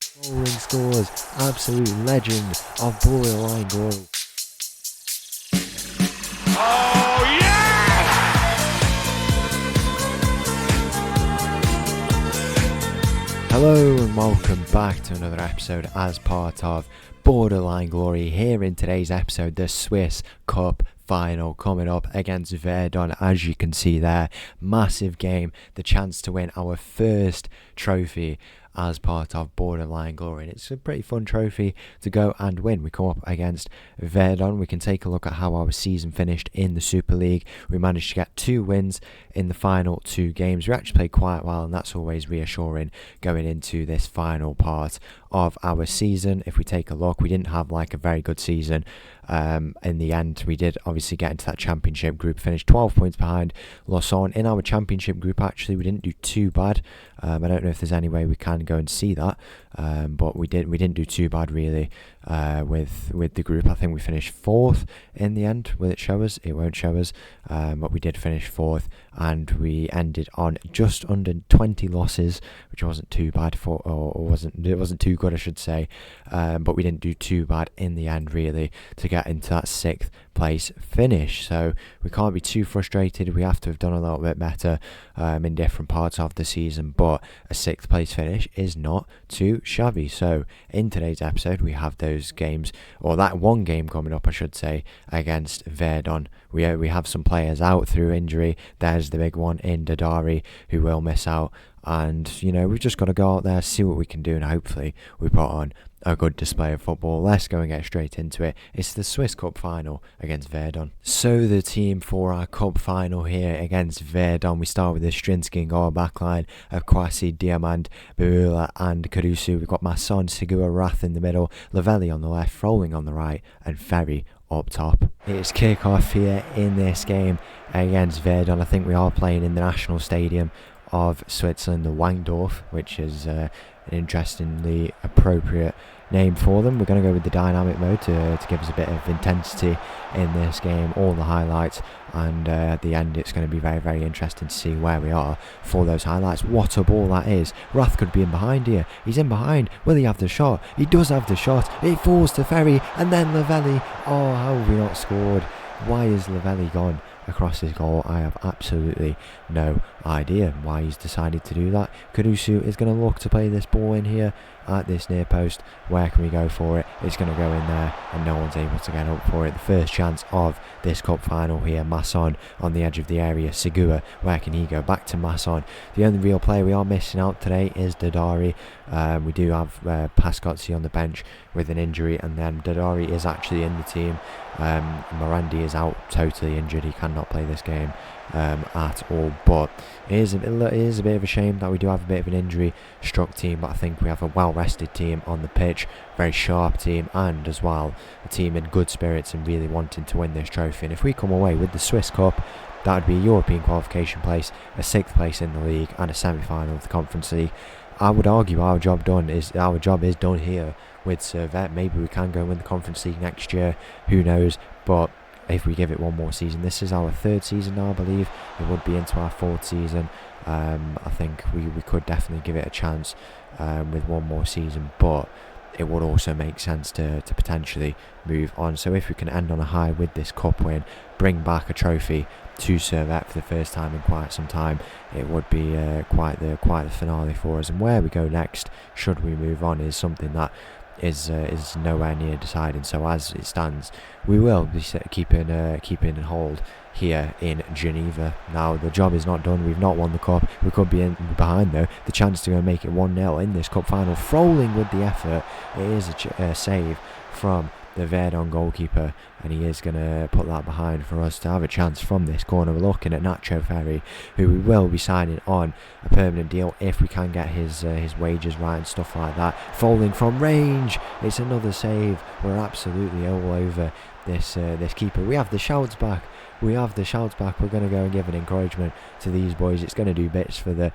Rolling scores, absolute legend of borderline glory. Oh, yes! Hello and welcome back to another episode as part of Borderline Glory. Here in today's episode, the Swiss Cup final coming up against Yverdon. As you can see there, massive game, the chance to win our first trophy as part of Borderline Glory, and it's a pretty fun trophy to go and win. We come up against Yverdon. We can take a look at how our season finished in the Super League. We managed to get 2 wins in the final 2 games. We actually played quite well, and that's always reassuring going into this final part of our season. If we take a look, we didn't have like a very good season. In the end, we did obviously get into that championship group, finished 12 points behind Lausanne. In our championship group, actually, we didn't do too bad. I don't know if there's any way we can go and see that, but we didn't do too bad really with the group. I think we finished 4th in the end. Will it show us? It won't show us, but we did finish 4th, and we ended on just under 20 losses, which wasn't too bad it wasn't too good, I should say, but we didn't do too bad in the end really to get into that 6th place finish. So we can't be too frustrated. We have to have done a little bit better in different parts of the season, but a 6th place finish is not too shabby. So in today's episode, we have those games, or that one game coming up, I should say, against Yverdon. We have some players out through injury. There's the big one in Dadari, who will miss out. And, you know, we've just got to go out there, see what we can do, and hopefully we put on a good display of football. Let's go and get straight into it. It's the Swiss Cup final against Yverdon. So the team for our Cup final here against Yverdon, we start with the Strinsky and goal backline of Kwasi, Diamand, Bula and Caruso. We've got Masson, Segura, Rath in the middle, Lavelli on the left, Froling on the right, and Ferry up top. It's kick-off here in this game against Yverdon. I think we are playing in the national stadium of Switzerland, the Wangdorf, which is an interestingly appropriate name for them. We're going to go with the dynamic mode to give us a bit of intensity in this game, all the highlights, and at the end it's going to be very, very interesting to see where we are for those highlights. What a ball that is. Rath could be in behind here. He's in behind. Will he have the shot? He does have the shot. It falls to Ferry, and then Lavelli. Oh, how have we not scored? Why is Lavelli gone across his goal? I have absolutely no idea why he's decided to do that. Caruso is going to look to play this ball in here at this near post. Where can we go for it? It's going to go in there, and no one's able to get up for it. The first chance of this cup final here. Masson on the edge of the area. Segura, where can he go? Back to Masson. The only real player we are missing out today is Dadari. We do have Pascozzi on the bench with an injury, and then Dadari is actually in the team. Morandi is out, totally injured. He cannot play this game at all, but it is a bit of a shame that we do have a bit of an injury struck team, but I think we have a well rested team on the pitch, very sharp team, and as well a team in good spirits and really wanting to win this trophy. And if we come away with the Swiss Cup, that would be a European qualification place, a 6th place in the league, and a semi-final of the Conference League. I would argue our job is done here with Servette. Maybe we can go and win the Conference League next year, who knows, but if we give it one more season. This is our 3rd season now, I believe. It would be into our 4th season. I think we could definitely give it a chance with one more season, but it would also make sense to potentially move on. So if we can end on a high with this cup win, bring back a trophy to Servette for the first time in quite some time, it would be quite the finale for us. And where we go next, should we move on, is something that is nowhere near deciding. So as it stands, we will be keeping in hold here in Geneva. Now the job is not done. We've not won the cup. We could be behind though. The chance to go make it 1-0 in this cup final. Froling with the effort. It is a save from the Yverdon goalkeeper, and he is going to put that behind for us to have a chance from this corner. We're looking at Nacho Ferry, who we will be signing on a permanent deal if we can get his wages right and stuff like that. Falling from range, it's another save. We're absolutely all over this keeper. We have the shouts back. We're going to go and give an encouragement to these boys. It's going to do bits for them,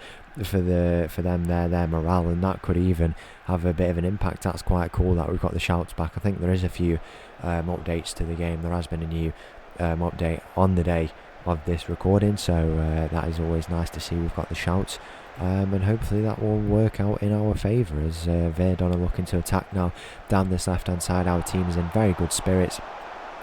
their morale, and that could even have a bit of an impact. That's quite cool that we've got the shouts back. I think there is a few updates to the game. There has been a new update on the day of this recording, so that is always nice to see. We've got the shouts, and hopefully that will work out in our favour as Yverdon are looking to attack now down this left hand side. Our team is in very good spirits.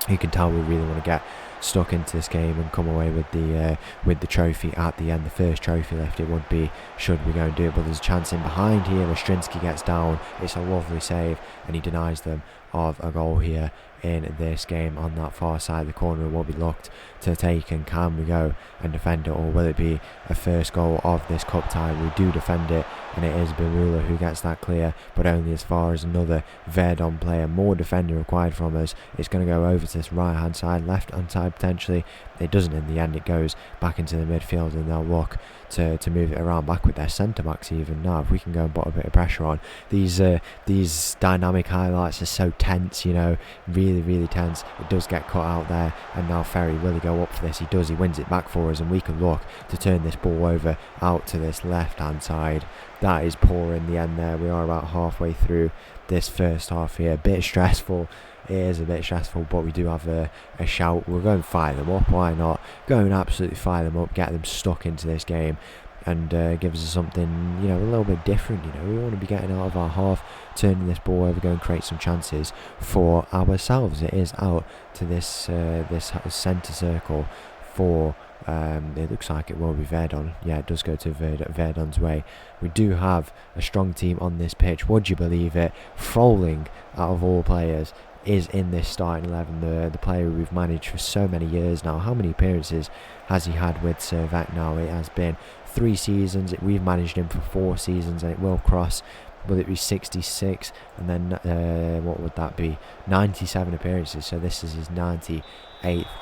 You can tell we really want to get stuck into this game and come away with the trophy at the end. The first trophy left it would be should we go and do it, but there's a chance in behind here. Ostrinsky gets down, it's a lovely save, and he denies them of a goal here in this game on that far side. The corner will be looked to take, and can we go and defend it, or will it be a first goal of this cup tie? We do defend it, and it is Birula who gets that clear, but only as far as another Yverdon player. More defending required from us. It's going to go over to this right hand side, left hand side potentially. It doesn't in the end. It goes back into the midfield, and they'll look to move it around back with their centre backs even now. If we can go and put a bit of pressure on these dynamic highlights are so tense, you know, really tense. It does get cut out there, and now Ferry, will he go up for this? He does. He wins it back for us, and we can look to turn this ball over out to this left hand side. That is poor in the end there. We are about halfway through this first half here. A bit stressful. It is a bit stressful, but we do have a shout. We'll go and fire them up. Why not? Go and absolutely fire them up, get them stuck into this game, and give us something, you know, a little bit different. You know, we want to be getting out of our half, turning this ball over, go and create some chances for ourselves. It is out to this this centre circle for. It looks like it will be Yverdon. Yeah, it does go to Yverdon's way. We do have a strong team on this pitch. Would you believe it? Froling, out of all players, is in this starting 11. The player we've managed for so many years now. How many appearances has he had with Servette now? It has been 3 seasons. We've managed him for 4 seasons, and it will cross. Will it be 66? And then what would that be? 97 appearances. So this is his 98th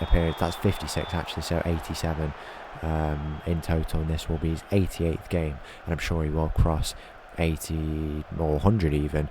appearance. That's 56 actually, so 87 in total, and this will be his 88th game, and I'm sure he will cross 80 or 100 even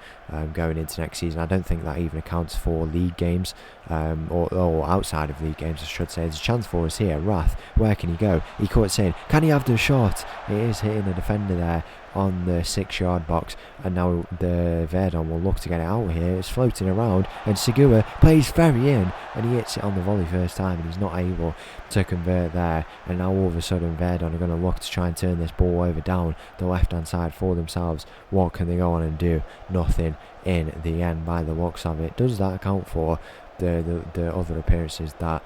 going into next season. I don't think that even accounts for league games, or outside of league games I should say. There's a chance for us here. Rath, where can he go? He caught saying, can he have the shot? It is hitting the defender there on the 6-yard box, and now the Yverdon will look to get it out here. It's floating around, and Segura plays Ferry in, and he hits it on the volley first time, and he's not able to convert there. And now all of a sudden Yverdon are going to look to try and turn this ball over down the left hand side for themselves. What can they go on and do? Nothing in the end by the looks of it. Does that account for the other appearances that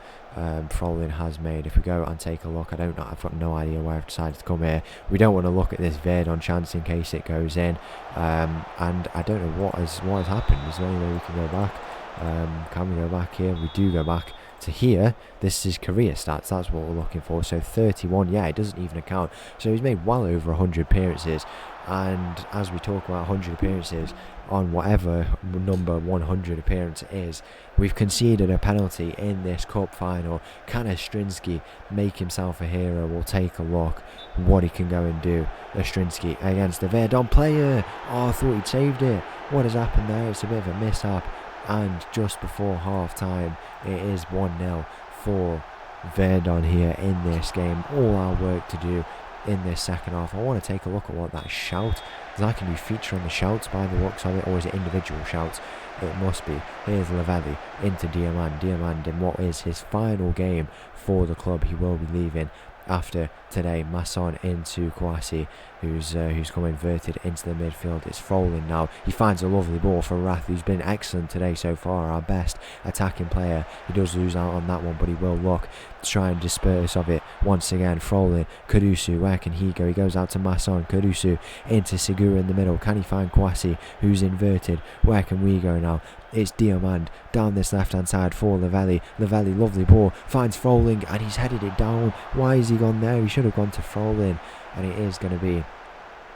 Froling has made? If we go and take a look, I don't know, I've got no idea why I've decided to come here. We don't want to look at this Yverdon chance in case it goes in, and I don't know what has happened. Is there any way we can go back? Can we go back here? We do go back to here. This is career stats, that's what we're looking for. So 31, yeah, it doesn't even account. So he's made well over 100 appearances, and as we talk about 100 appearances on whatever number 100 appearance is, we've conceded a penalty in this cup final. Can Ostrinsky make himself a hero? We'll take a look what he can go and do. Ostrinsky against the Yverdon player. Oh, I thought he'd saved it. What has happened there? It's a bit of a mishap, and just before half time it is 1-0 for Yverdon here in this game. All our work to do in this second half. I want to take a look at what that shout, because I can do feature on the shouts by the looks of it, or is it individual shouts? It must be. Here's Lavelli into Diamand. Diamand in what is his final game for the club. He will be leaving after today. Masson into Kouassi, who's come inverted into the midfield. It's Froling now. He finds a lovely ball for Rath, who's been excellent today so far, our best attacking player. He does lose out on that one, but he will look to try and disperse of it once again. Froling, Kudusu, where can he go? He goes out to Masson. Kudusu into Segura in the middle. Can he find Kouassi, who's inverted? Where can we go now? It's Diamand down this left hand side for Lavelli. Lavelli, lovely ball, finds Froling, and he's headed it down. Why has he gone there? He should have gone to Froling, and it is going to be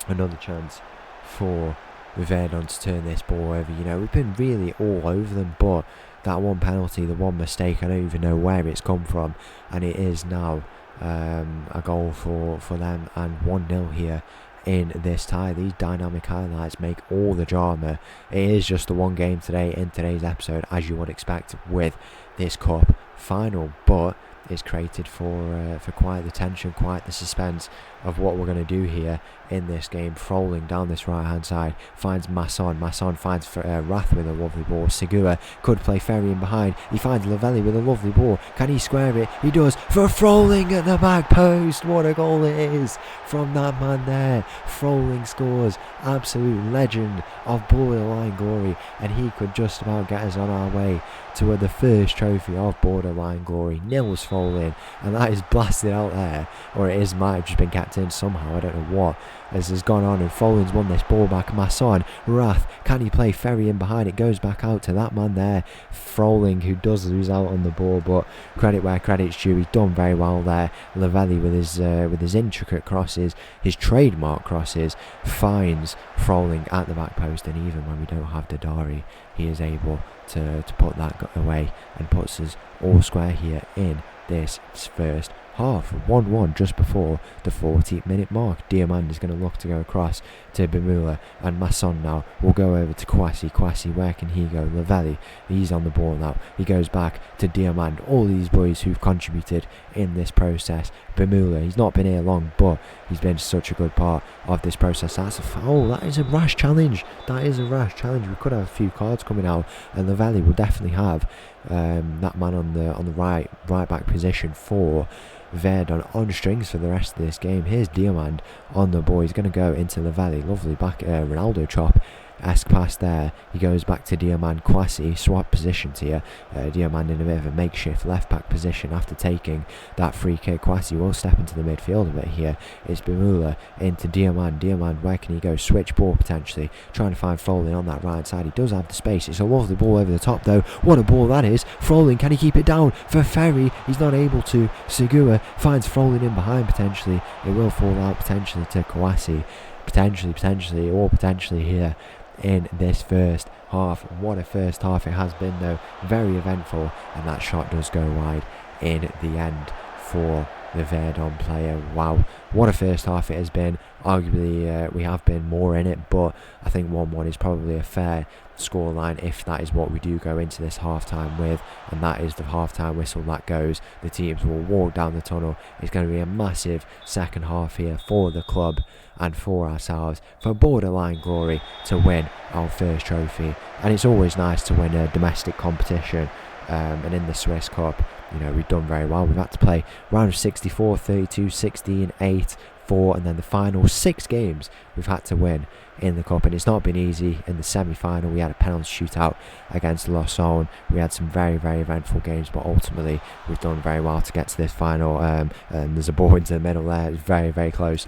another chance for Yverdon to turn this ball over. You know, we've been really all over them, but that one penalty, the one mistake, I don't even know where it's come from, and it is now a goal for them, and 1-0 here in this tie. These dynamic highlights make all the drama. It is just the one game today in today's episode, as you would expect with this cup final, but it's created for quite the tension, quite the suspense of what we're going to do here in this game. Froling down this right hand side finds Masson finds Rath with a lovely ball. Segura could play Ferry in behind, he finds Lavelli with a lovely ball. Can he square it? He does, for Froling at the back post. What a goal it is from that man there. Froling scores, absolute legend of borderline glory, and he could just about get us on our way to the first trophy of borderline glory. Nils Froling, and that is blasted out there, or it might have just been kept in somehow, I don't know what has gone on, and Froling's won this ball back. Masson, Rath, can he play Ferry in behind? It goes back out to that man there, Froling, who does lose out on the ball, but credit where credit's due, he's done very well there. Lavelli with his intricate crosses, his trademark crosses, finds Froling at the back post, and even when we don't have Dadari, he is able to put that away and puts us all square here in this first half. 1-1 just before the 40th minute mark. Diamand is going to look to go across to Bimula, and Masson now will go over to Kwasi, where can he go? Lavelli, he's on the ball now, he goes back to Diamand. All these boys who've contributed in this process. Bimula, he's not been here long, but he's been such a good part of this process. That's a foul. That is a rash challenge. We could have a few cards coming out, and Lavelli will definitely have that man on the right back position for Yverdon on strings for the rest of this game. Here's Diamand on the ball. He's going to go into Lavelli. Lovely back Ronaldo chop-esque pass there. He goes back to Diamand. Kwasi swap positions here. Diamand in a bit of a makeshift left back position after taking that free kick. Kwasi will step into the midfield a bit here. It's Bimula into Diamand. Diamand, where can he go? Switch ball potentially. Trying to find Froling on that right side. He does have the space. It's a lovely ball over the top though. What a ball that is. Froling, can he keep it down for Ferry? He's not able to. Segura finds Froling in behind potentially. It will fall out potentially to Kwasi. Potentially here in this first half. What a first half it has been though. Very eventful, and that shot does go wide in the end for the Yverdon player. Wow, what a first half it has been. Arguably we have been more in it, but I think 1-1 is probably a fair scoreline if that is what we do go into this half-time with, and that is the half-time whistle that goes. The teams will walk down the tunnel. It's going to be a massive second half here for the club and for ourselves, for borderline glory, to win our first trophy. And it's always nice to win a domestic competition, and in the Swiss Cup, you know, we've done very well. We've had to play round of 64, 32, 16, 8, 4, and then the final 6 games we've had to win in the cup, and it's not been easy. In the semi-final we had a penalty shootout against Lausanne. We had some very, very eventful games, but ultimately we've done very well to get to this final, and there's a ball into the middle there. It's very, very close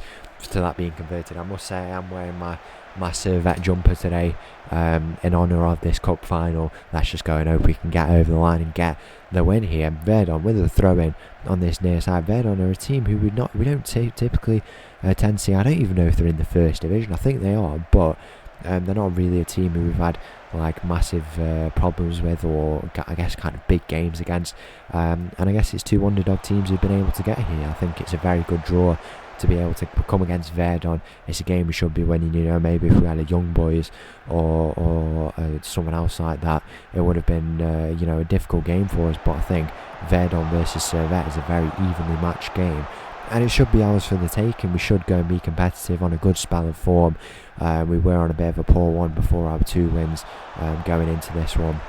to that being converted. I must say I am wearing my Servette jumper today in honour of this cup final. Let's just go and hope we can get over the line and get the win here. Yverdon with a throw in on this near side. Yverdon are a team who we don't typically tend to see. I don't even know if they're in the first division. I think they are, but they're not really a team who we've had like massive problems with, or I guess kind of big games against, and I guess it's 2 underdog teams who've been able to get here. I think it's a very good draw to be able to come against Yverdon. It's a game we should be winning. You know, maybe if we had a Young Boys or someone else like that, it would have been a difficult game for us. But I think Yverdon versus Servette is a very evenly matched game, and it should be ours for the taking. We should go and be competitive on a good spell of form. We were on a bit of a poor one before our 2 wins going into this one,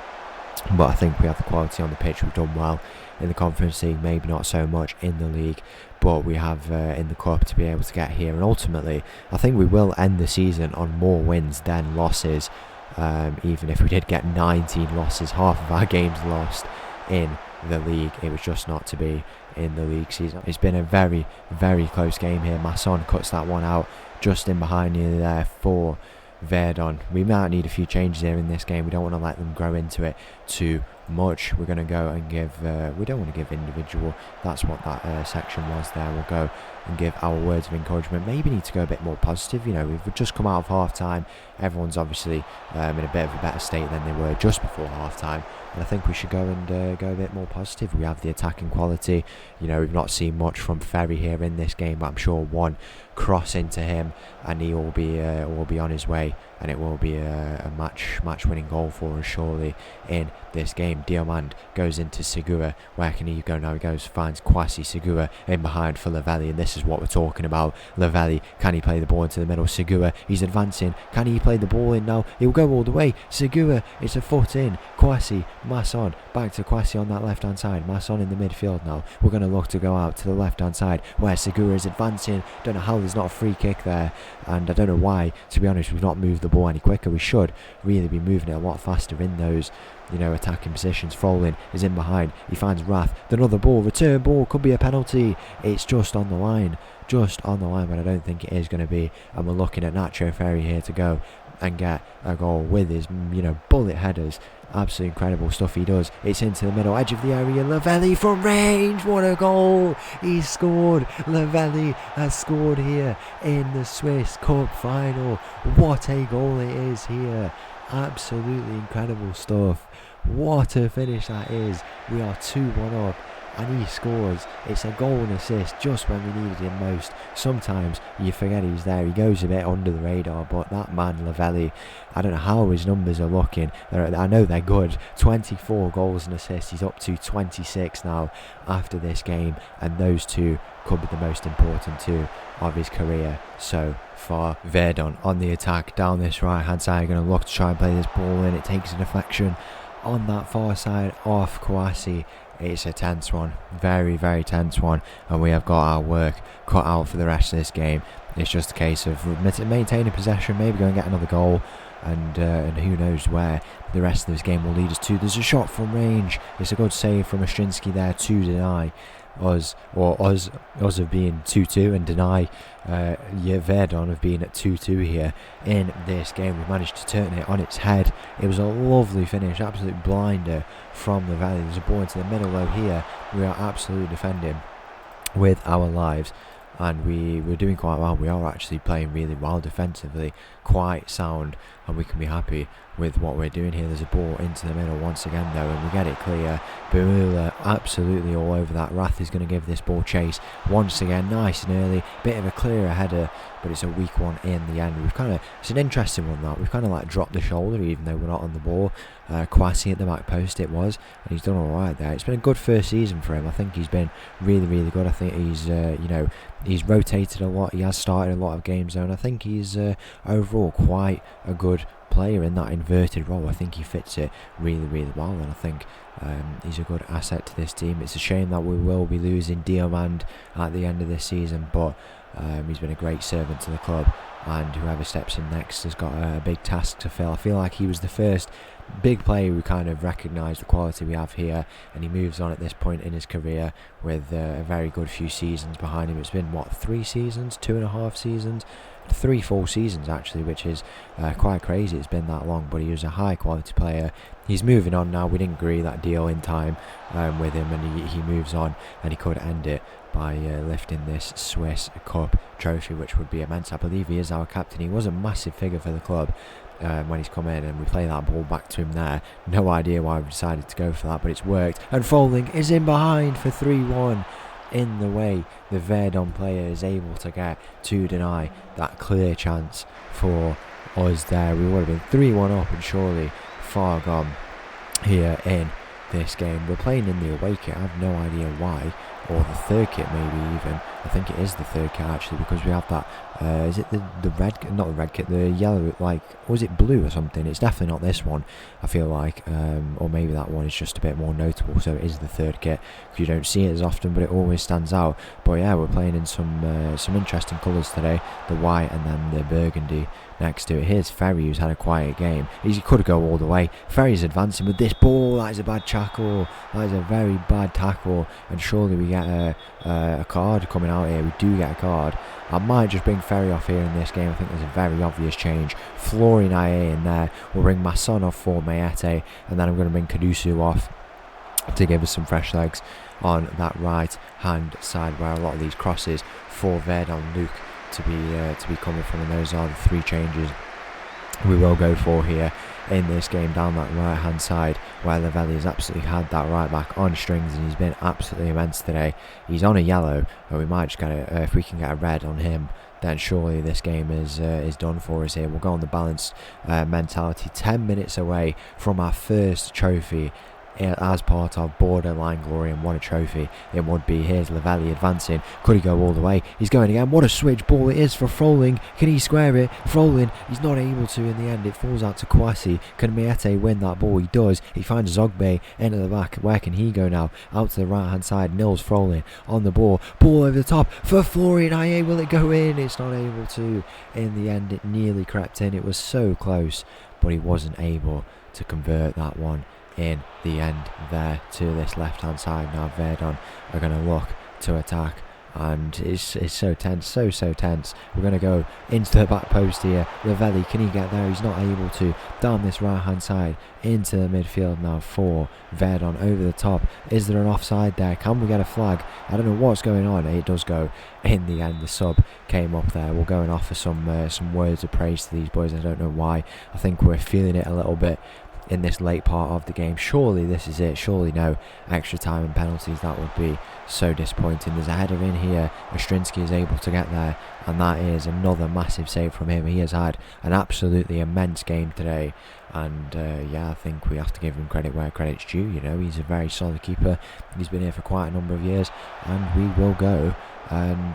but I think we have the quality on the pitch. We've done well in the Conference League, maybe not so much in the league, but we have in the cup to be able to get here. And ultimately I think we will end the season on more wins than losses, even if we did get 19 losses, half of our games lost in the league. It was just not to be in the league season. It's been a very, very close game here. Masson cuts that one out just in behind nearly there for Yverdon. We might need a few changes here in this game. We don't want to let them grow into it too much. We're going to go and give we don't want to give individual, that's what that section was there. We'll go and give our words of encouragement. Maybe need to go a bit more positive. You know, we've just come out of half time. Everyone's obviously in a bit of a better state than they were just before half time, and I think we should go and go a bit more positive. We have the attacking quality. You know, we've not seen much from Ferry here in this game, but I'm sure one cross into him and he will be on his way and it will be a match-winning goal for us surely in this game. Diamand goes into Segura. Where can he go now? He goes, finds Kwasi. Segura in behind for Lavelli, and this is what we're talking about. Lavelli, can he play the ball into the middle? Segura, he's advancing. Can he play the ball in now? He'll go all the way. Segura, it's a foot in. Kwasi, Masson, back to Kwasi on that left-hand side. Masson in the midfield now. We're going to look to go out to the left-hand side where Segura is advancing. Don't know how there's not a free kick there, and I don't know why, to be honest. We've not moved the ball any quicker. We should really be moving it a lot faster in those, attacking positions. Folin is in behind. He finds Rath. Another ball, return ball, could be a penalty. It's just on the line, but I don't think it is going to be. And we're looking at Nacho Ferry here to go and get a goal with his, bullet headers. Absolutely incredible stuff he does. It's into the middle edge of the area. Lavelli from range. What a goal! He's scored. Lavelli has scored here in the Swiss Cup final. What a goal it is here. Absolutely incredible stuff. What a finish that is. We are 2-1 up and he scores. It's a goal and assist just when we needed him most. Sometimes you forget he's there. He goes a bit under the radar, but that man Lavelli, I don't know how his numbers are looking. I know they're good. 24 goals and assists. He's up to 26 now after this game, and those two could be the most important two of his career so far. Yverdon on the attack down this right hand side, going to look to try and play this ball in. It takes a deflection on that far side off Kwasi. It's a tense one, very, very tense one, and we have got our work cut out for the rest of this game. It's just a case of maintaining possession, maybe go and get another goal, and who knows where the rest of this game will lead us to. There's a shot from range. It's a good save from Ostrinsky there to deny us of being 2-2 and deny Yverdon of being at 2-2 here in this game. We've managed to turn it on its head. It was a lovely finish, absolute blinder from the Valley. There's a ball into the middle though here. We are absolutely defending with our lives, and we're doing quite well. We are actually playing really well defensively, quite sound, and we can be happy with what we're doing here. There's a ball into the middle once again though, and we get it clear. Bumula absolutely all over that. Rath is going to give this ball chase once again, nice and early, bit of a clearer header, but it's a weak one in the end. It's an interesting one that we've kind of like dropped the shoulder even though we're not on the ball. Kwasi at the back post it was, and he's done alright there. It's been a good first season for him. I think he's been really, really good. I think he's he's rotated a lot. He has started a lot of games though, and I think he's overall quite a good player in that inverted role. I think he fits it really, really well, and I think he's a good asset to this team. It's a shame that we will be losing Diamand at the end of this season, but he's been a great servant to the club, and whoever steps in next has got a big task to fill. I feel like he was the first big player who kind of recognised the quality we have here, and he moves on at this point in his career with a very good few seasons behind him. It's been 3 seasons, 2.5 seasons, 3 full seasons actually, which is quite crazy. It's been that long, but he was a high quality player. He's moving on now. We didn't agree that deal in time with him, and he moves on, and he could end it by lifting this Swiss Cup trophy, which would be immense. I believe he is our captain. He was a massive figure for the club when he's come in, and we play that ball back to him there. No idea why we decided to go for that, but it's worked, and Folding is in behind for 3-1. In the way the Yverdon player is able to get to deny that clear chance for us there. We would have been 3-1 up and surely far gone here in this game. We're playing in the away kit. I have no idea why, or the third kit maybe even. I think it is the third kit actually, because we have that is it the red, not the red kit, the yellow, like, was it blue or something? It's definitely not this one, I feel like, or maybe that one is just a bit more notable, so it is the third kit. You don't see it as often, but it always stands out. But yeah, we're playing in some interesting colours today, the white and then the burgundy next to it. Here's Ferry, who's had a quiet game. He could go all the way. Ferry's advancing with this ball. That is a bad tackle. That is a very bad tackle, and surely we get a card coming out here. We do get a card. I might just bring Ferry off here in this game. I think there's a very obvious change. Florian Aye in there. We'll bring Masson off for Mayete, and then I'm going to bring Kadusu off to give us some fresh legs on that right hand side where a lot of these crosses for Yverdon Luke to be coming from, and those are the 3 changes we will go for here in this game down that right hand side, where Lavelli has absolutely had that right back on strings, and he's been absolutely immense today. He's on a yellow, but we might just get if we can get a red on him, then surely this game is done for us here. We'll go on the balanced mentality. 10 minutes away from our first trophy as part of Borderline Glory, and what a trophy it would be. Here's Lavelli advancing. Could he go all the way? He's going again. What a switch ball it is for Froling. Can he square it? Froling, he's not able to in the end. It falls out to Kwasi. Can Miete win that ball? He does. He finds Zogbe into the back. Where can he go now? Out to the right hand side. Nils Froling on the ball. Ball over the top for Florian Aye. Will it go in? It's not able to. In the end, it nearly crept in. It was so close, but he wasn't able to convert that one in the end there to this left hand side. Now Yverdon are going to look to attack, and it's so tense, so tense. We're going to go into the back post here. Lavelli, can he get there? He's not able to. Down this right hand side into the midfield now for Yverdon over the top. Is there an offside there? Can we get a flag? I don't know what's going on. It does go in the end. The sub came up there. We'll go and offer some words of praise to these boys. I don't know why. I think we're feeling it a little bit in this late part of the game. Surely this is it. Surely no extra time and penalties. That would be so disappointing. There's a header in here. Ostrinsky is able to get there, and that is another massive save from him. He has had an absolutely immense game today, and yeah, I think we have to give him credit where credit's due. You know, he's a very solid keeper. He's been here for quite a number of years, and we will go and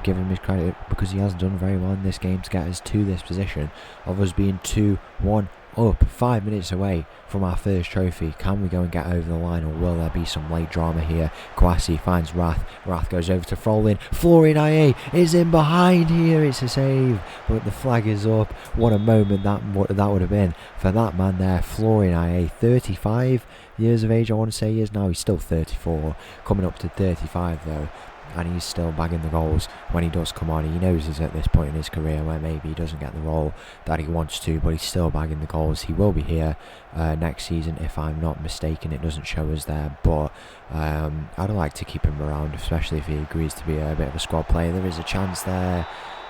give him his credit, because he has done very well in this game to get us to this position of us being 2-1 up, 5 minutes away from our first trophy. Can we go and get over the line, or will there be some late drama here? Kwasi finds Rath. Rath goes over to Frolin. Florian Aye is in behind here. It's a save, but the flag is up. What a moment that would have been for that man there. Florian Aye, 35 years of age, I want to say he is now. He's still 34, coming up to 35 though. And he's still bagging the goals when he does come on. He knows he's at this point in his career where maybe he doesn't get the role that he wants to, but he's still bagging the goals. He will be here next season, if I'm not mistaken. It doesn't show us there, but I'd like to keep him around, especially if he agrees to be a bit of a squad player. There is a chance there,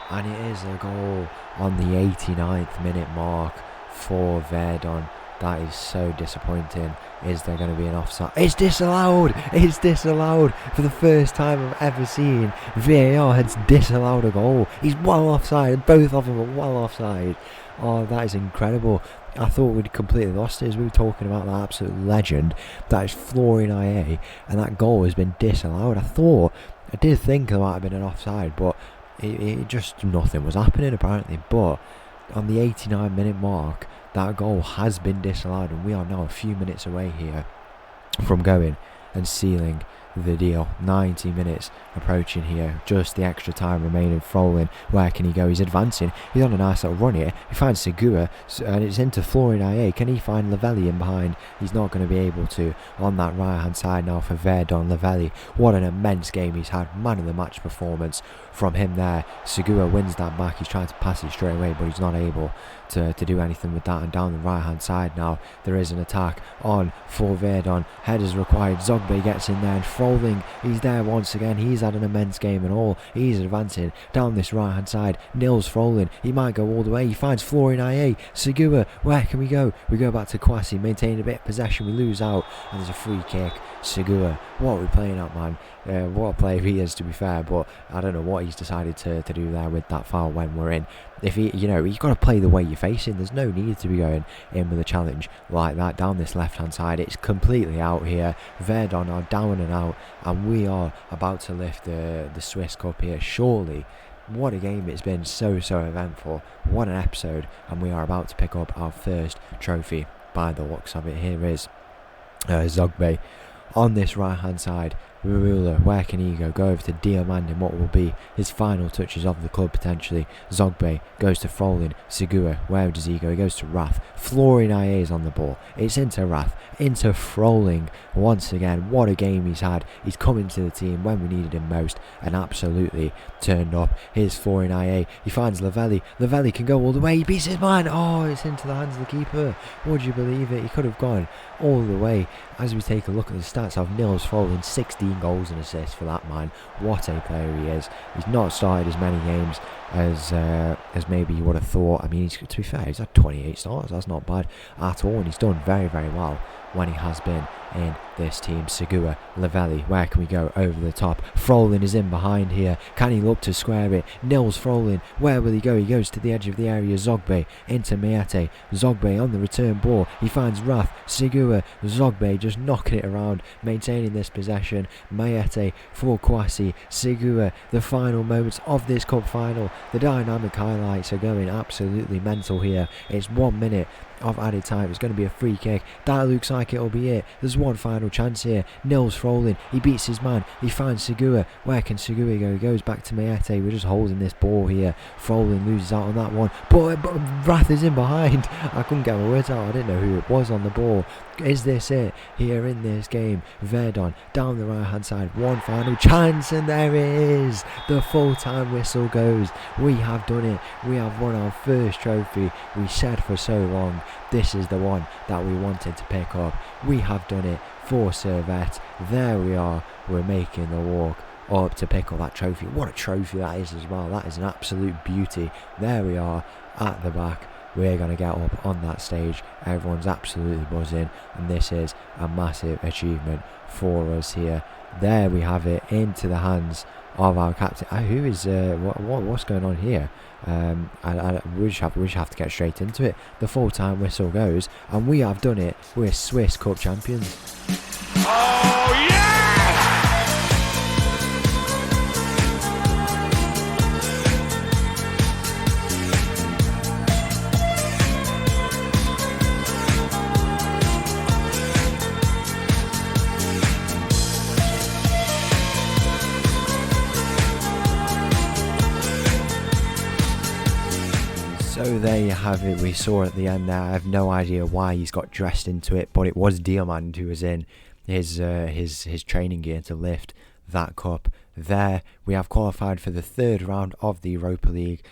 and it is a goal on the 89th minute mark for Yverdon. That is so disappointing. Is there going to be an offside? It's disallowed! It's disallowed! For the first time I've ever seen, VAR has disallowed a goal. He's well offside. Both of them are well offside. Oh, that is incredible. I thought we'd completely lost it as we were talking about that absolute legend. That is Florian Aye, and that goal has been disallowed. I did think there might have been an offside, but it just, nothing was happening apparently. But on the 89-minute mark, that goal has been disallowed, and we are now a few minutes away here from going and sealing the deal. 90 minutes approaching here, just the extra time remaining. Frolin, where can he go? He's advancing. He's on a nice little run here. He finds Segura, and it's into Florian Aye. Can he find Lavelli in behind? He's not going to be able to on that right hand side now for Yverdon. Lavelli, what an immense game he's had. Man of the match performance from him there. Segura wins that back. He's trying to pass it straight away, but he's not able to do anything with that. And down the right hand side now, there is an attack on for Yverdon. Headers required. Zogbe gets in there, and Froling, he's there once again. He's had an immense game and all. He's advancing down this right hand side. Nils Froling, he might go all the way. He finds Florian Aye. Segura, where can we go? We go back to Kwasi, maintaining a bit of possession. We lose out, and there's a free kick. Segura, what are we playing at, man? What a player he is, to be fair, but I don't know what he's decided to do there with that foul when we're in. If he, you've got to play the way you're facing. There's no need to be going in with a challenge like that down this left hand side. It's completely out here. Yverdon are down and out, and we are about to lift the Swiss Cup here. Surely, what a game it's been. So eventful. What an episode, and we are about to pick up our first trophy by the looks of it. Here is Zogbe on this right hand side. Rula, where can he go? Go over to Diamandin, what will be his final touches of the club potentially. Zogbe goes to Frolin. Segura, where does he go? He goes to Rath. Florian Aye is on the ball. It's into Rath, into Froling once again. What a game he's had. He's come into the team when we needed him most and absolutely turned up. Here's Florian Aye. He finds Lavelli. Lavelli can go all the way. He beats his man. Oh, it's into the hands of the keeper. Would you believe it? He could have gone all the way. As we take a look at the stats of Nils Froling, 16 goals and assists for that man. What a player he is. He's not started as many games as maybe you would have thought. I mean, to be fair, he's had 28 starts. That's not bad at all, and he's done very well when he has been in this team. Segura, Lavelli, where can we go? Over the top. Frolin is in behind here. Can he look to square it? Nils Frolin, where will he go? He goes to the edge of the area. Zogbe into Mayete. Zogbe on the return ball. He finds Rath. Segura, Zogbe just knocking it around, maintaining this possession. Mayete for Kwasi. Segura, the final moments of this cup final. The dynamic highlights are going absolutely mental here. It's 1 minute of added time. It's going to be a free kick. That looks like it'll be it. There's one final chance here. Nils Frolin, he beats his man. He finds Segura. Where can Segura go? He goes back to Mayete. We're just holding this ball here. Frolin loses out on that one. But Rath is in behind. I couldn't get my words out. I didn't know who it was on the ball. Is this it here in this game? Yverdon down the right hand side. One final chance, and there it is. The full-time whistle goes. We have done it. We have won our first trophy. We said for so long, this is the one that we wanted to pick up. We have done it for Servette. There we are. We're making the walk up to pick up that trophy. What a trophy that is as well. That is an absolute beauty. There we are at the back. We're going to get up on that stage. Everyone's absolutely buzzing, and this is a massive achievement for us here. There we have it, into the hands of our captain. Who is what's going on here? We just have to get straight into it. The full-time whistle goes, and we have done it. We're Swiss Cup champions. Oh, yeah! So there you have it. We saw at the end there. I have no idea why he's got dressed into it, but it was Diamand who was in his training gear to lift that cup. There we have qualified for the third round of the Europa League.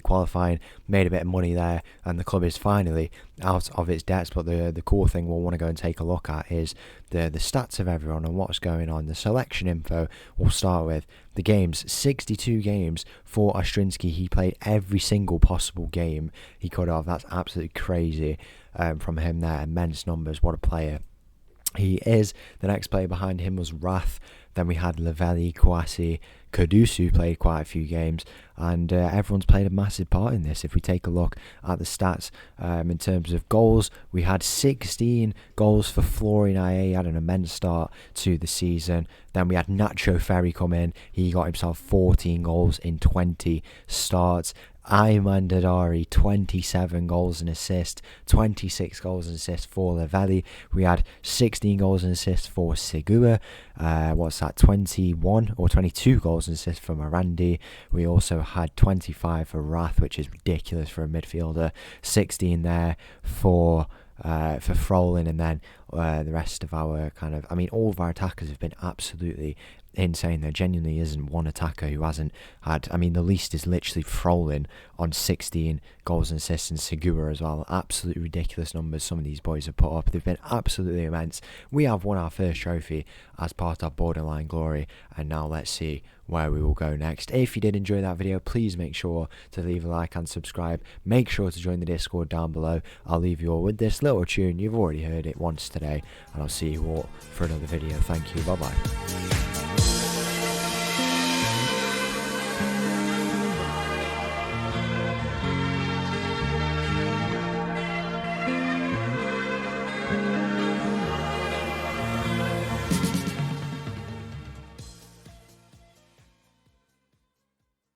Qualifying, made a bit of money there, and the club is finally out of its debts. But the cool thing we'll want to go and take a look at is the stats of everyone and what's going on. The selection info we'll start with. The games, 62 games for Ostrinsky. He played every single possible game he could have. That's absolutely crazy from him there. Immense numbers. What a player he is. The next player behind him was Rath. Then we had Lavelli, Kwasi, Kudusu played quite a few games, and everyone's played a massive part in this. If we take a look at the stats, in terms of goals, we had 16 goals for Florian Aye. He had an immense start to the season. Then we had Nacho Ferry come in. He got himself 14 goals in 20 starts. Ayman Dadari, 27 goals and assists, 26 goals and assists for Lavelli. We had 16 goals and assists for Segura. 21 or 22 goals and assists for Morandi. We also had 25 for Rath, which is ridiculous for a midfielder. 16 there for Frolin, and then the rest of our all of our attackers have been absolutely insane. There genuinely isn't one attacker who hasn't had, the least is literally Frolin on 16 goals and assists, and Segura as well. Absolutely ridiculous numbers some of these boys have put up. They've been absolutely immense. We have won our first trophy as part of Borderline Glory, and now let's see where we will go next. If you did enjoy that video, please make sure to leave a like and subscribe. Make sure to join the Discord down below. I'll leave you all with this little tune. You've already heard it once today, and I'll see you all for another video. Thank you. Bye bye.